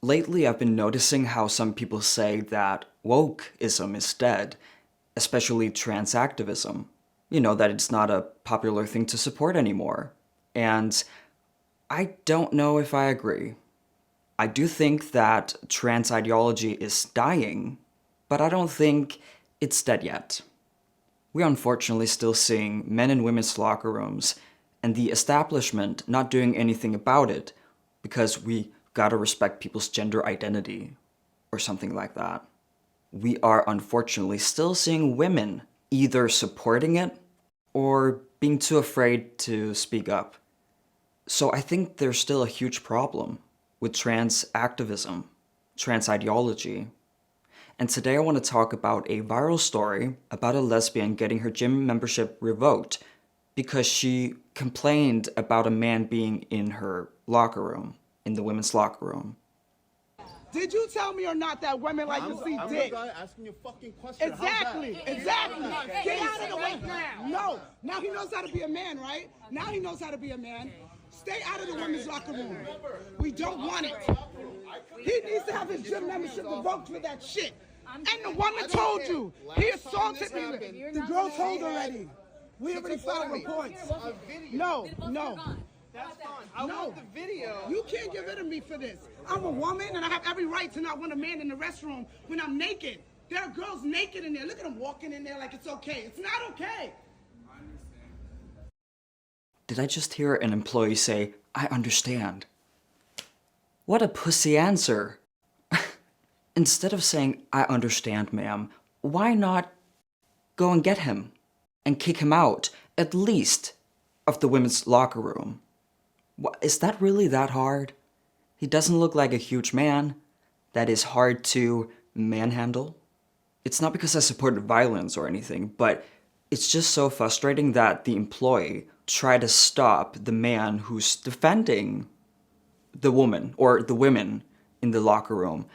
Lately, I've been noticing how some people say that wokeism is dead, especially trans activism. That it's not a popular thing to support anymore. And I don't know if I agree. I do think that trans ideology is dying, but I don't think it's dead yet. We're unfortunately still seeing men in women's locker rooms and the establishment not doing anything about it because we gotta respect people's gender identity or something like that. We are unfortunately still seeing women either supporting it or being too afraid to speak up. So I think there's still a huge problem with trans activism, trans ideology. And today I want to talk about a viral story about a lesbian getting her gym membership revoked because she complained about a man being in her locker room, in the women's locker room. Did you tell me or not that women like to see dick? I'm the guy asking you a fucking question. Exactly. Get out of the way now. No. Now he knows how to be a man, right? Now he knows how to be a man. Stay out of the women's locker room. We don't want it. He needs to have his gym membership revoked for that shit. And the woman told you. He assaulted me. The girl told already. We already filed reports. No. That's fine. I want the video. You can't get rid of me for this. I'm a woman and I have every right to not want a man in the restroom when I'm naked. There are girls naked in there. Look at them walking in there like it's okay. It's not okay. Did I just hear an employee say, "I understand"? What a pussy answer. Instead of saying, "I understand, ma'am," why not go and get him and kick him out, at least, of the women's locker room? Is that really that hard? He doesn't look like a huge man that is hard to manhandle. It's not because I support violence or anything, but it's just so frustrating that the employee tried to stop the man who's defending the woman or the women in the locker room.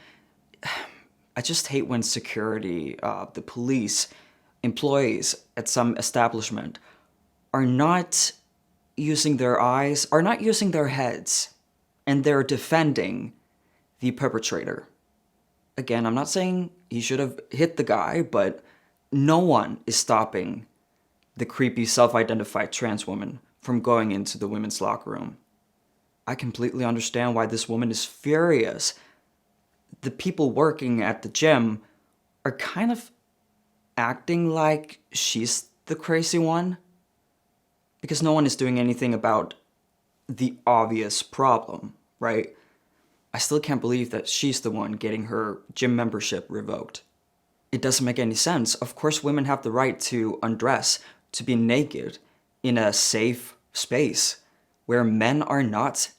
I just hate when security, the police, employees at some establishment are not using their eyes, are not using their heads, and they're defending the perpetrator. Again, I'm not saying he should have hit the guy, but no one is stopping the creepy self-identified trans woman from going into the women's locker room. I completely understand why this woman is furious. The people working at the gym are kind of acting like she's the crazy one because no one is doing anything about the obvious problem, right? I still can't believe that she's the one getting her gym membership revoked. It doesn't make any sense. Of course, women have the right to undress, to be naked in a safe space where men are not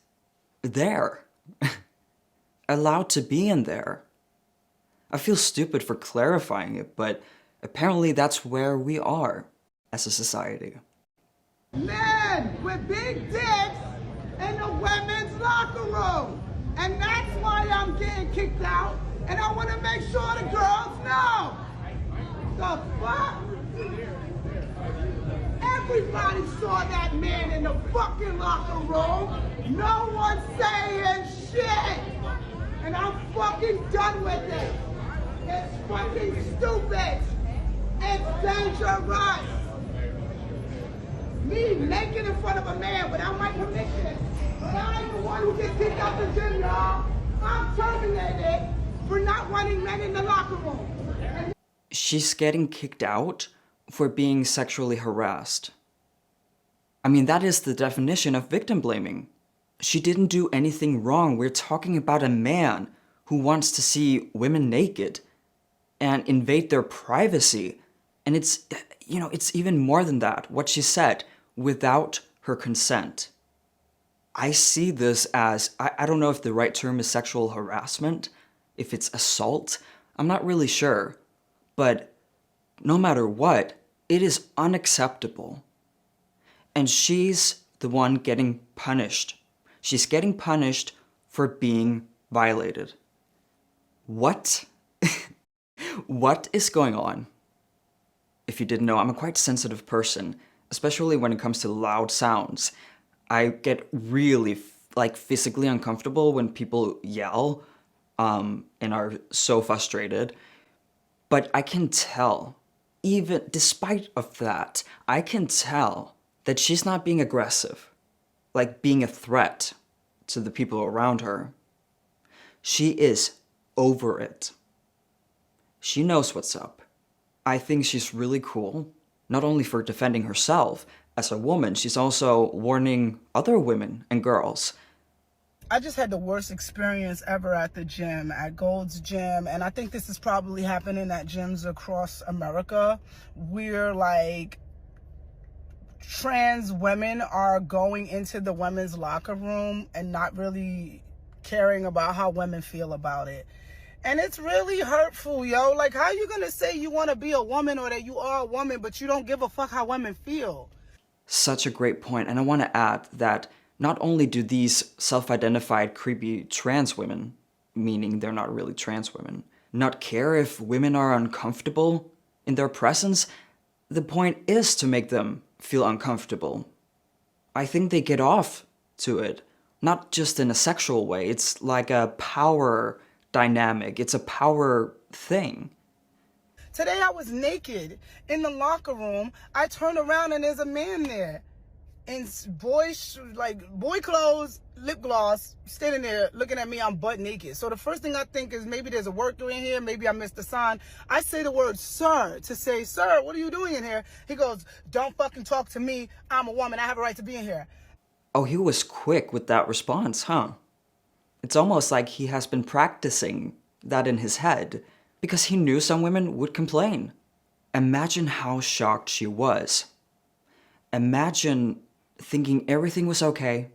there, allowed to be in there. I feel stupid for clarifying it, but apparently that's where we are as a society. Men with big dicks in the women's locker room. And that's why I'm getting kicked out. And I want to make sure the girls know. The fuck? Everybody saw that man in the fucking locker room. No one's saying shit. And I'm fucking done with it. It's fucking stupid. It's dangerous. Me naked in front of a man without my permission. I'm the one who gets kicked out the gym, y'all. I'm terminated for not wanting men in the locker room. She's getting kicked out for being sexually harassed. I mean, that is the definition of victim blaming. She didn't do anything wrong. We're talking about a man who wants to see women naked and invade their privacy. And it's even more than that. What she said, without her consent. I see this as, I don't know if the right term is sexual harassment, if it's assault, I'm not really sure. But no matter what, it is unacceptable. And she's the one getting punished. She's getting punished for being violated. What? What is going on? If you didn't know, I'm a quite sensitive person, especially when it comes to loud sounds. I get really, physically uncomfortable when people yell and are so frustrated. But I can tell, even despite of that, I can tell that she's not being aggressive, like being a threat to the people around her. She is over it. She knows what's up. I think she's really cool, not only for defending herself as a woman, she's also warning other women and girls. I just had the worst experience ever at the gym, at Gold's Gym, and I think this is probably happening at gyms across America, where like trans women are going into the women's locker room and not really caring about how women feel about it. And it's really hurtful, yo. Like, how you gonna say you want to be a woman or that you are a woman, but you don't give a fuck how women feel? Such a great point, and I want to add that not only do these self-identified creepy trans women, meaning they're not really trans women, not care if women are uncomfortable in their presence, the point is to make them feel uncomfortable. I think they get off to it, not just in a sexual way. It's like a power dynamic. It's a power thing. Today I was naked in the locker room. I turned around and there's a man there. In boy clothes, lip gloss, standing there looking at me. I'm butt naked. So the first thing I think is maybe there's a worker in here. Maybe I missed the sign. I say the word sir to say, sir, what are you doing in here? He goes, don't fucking talk to me. I'm a woman. I have a right to be in here. Oh, he was quick with that response, huh? It's almost like he has been practicing that in his head because he knew some women would complain. Imagine how shocked she was. Imagine thinking everything was okay.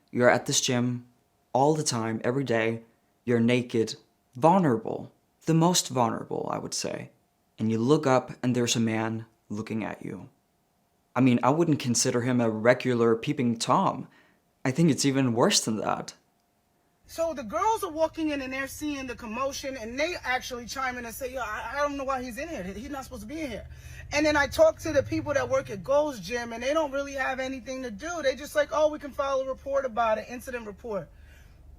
You're at this gym all the time, every day. You're naked, vulnerable, the most vulnerable, I would say. And you look up and there's a man looking at you. I mean, I wouldn't consider him a regular peeping Tom. I think it's even worse than that. So the girls are walking in and they're seeing the commotion and they actually chime in and say, yo, I don't know why he's in here. He's not supposed to be in here. And then I talk to the people that work at Gold's Gym and they don't really have anything to do. They just like, oh, we can file a report about it, incident report.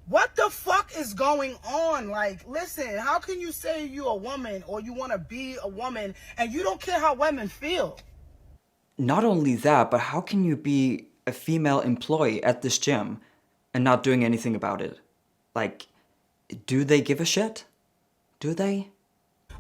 What the fuck is going on? Like, listen, how can you say you're a woman or you want to be a woman and you don't care how women feel? Not only that, but how can you be a female employee at this gym and not doing anything about it? Like, do they give a shit? Do they?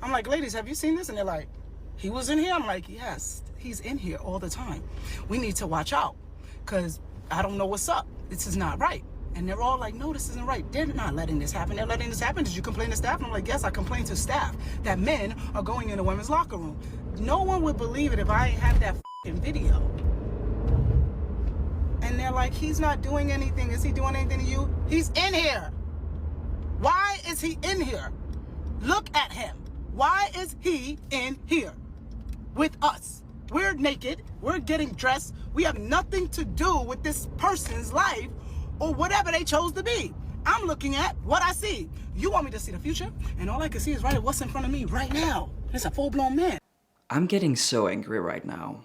I'm like, ladies, have you seen this? And they're like, he was in here? I'm like, yes, he's in here all the time. We need to watch out because I don't know what's up. This is not right. And they're all like, no, this isn't right. They're not letting this happen. They're letting this happen. Did you complain to staff? And I'm like, yes, I complained to staff that men are going in the women's locker room. No one would believe it if I ain't had that f***ing video. And they're like, he's not doing anything. Is he doing anything to you? He's in here. Why is he in here? Look at him. Why is he in here with us? We're naked. We're getting dressed. We have nothing to do with this person's life or whatever they chose to be. I'm looking at what I see. You want me to see the future? And all I can see is right at what's in front of me right now. It's a full-blown man. I'm getting so angry right now.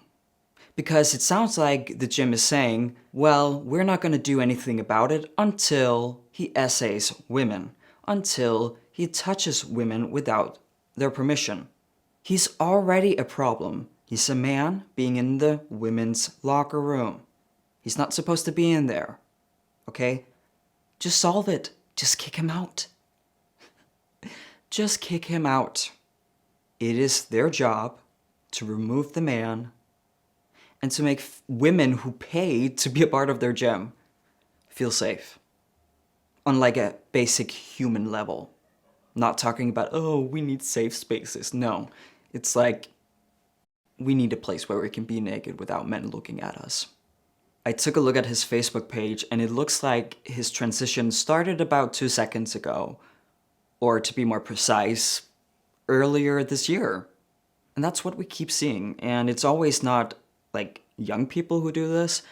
Because it sounds like the gym is saying, well, we're not going to do anything about it until he essays women, until he touches women without their permission. He's already a problem. He's a man being in the women's locker room. He's not supposed to be in there. Okay? Just solve it. Just kick him out. Just kick him out. It is their job to remove the man and to make women who pay to be a part of their gym feel safe. On like a basic human level. Not talking about, oh, we need safe spaces. No, it's like, we need a place where we can be naked without men looking at us. I took a look at his Facebook page and it looks like his transition started about 2 seconds ago. Or to be more precise, earlier this year. And that's what we keep seeing. And it's always not like young people who do this.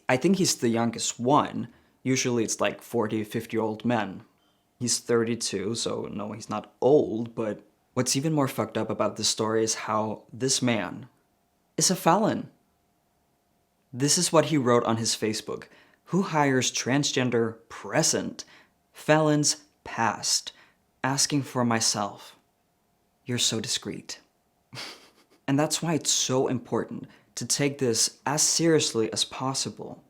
I think he's the youngest one. Usually it's like 40, 50-year-old men. He's 32, so no, he's not old, but what's even more fucked up about this story is how this man is a felon. This is what he wrote on his Facebook. Who hires transgender present? Felons past, asking for myself. You're so discreet. And that's why it's so important to take this as seriously as possible.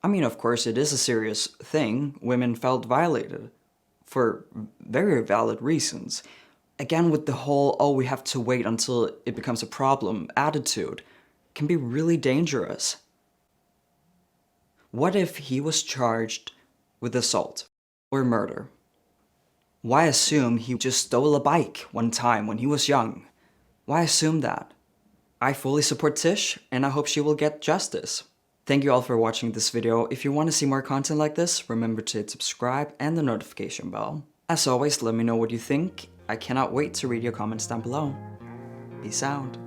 I mean, of course, it is a serious thing. Women felt violated for very valid reasons. Again, with the whole, oh, we have to wait until it becomes a problem attitude, can be really dangerous. What if he was charged with assault or murder? Why assume he just stole a bike one time when he was young? Why assume that? I fully support Tish, and I hope she will get justice. Thank you all for watching this video. If you want to see more content like this, remember to hit subscribe and the notification bell. As always, let me know what you think. I cannot wait to read your comments down below. Peace out.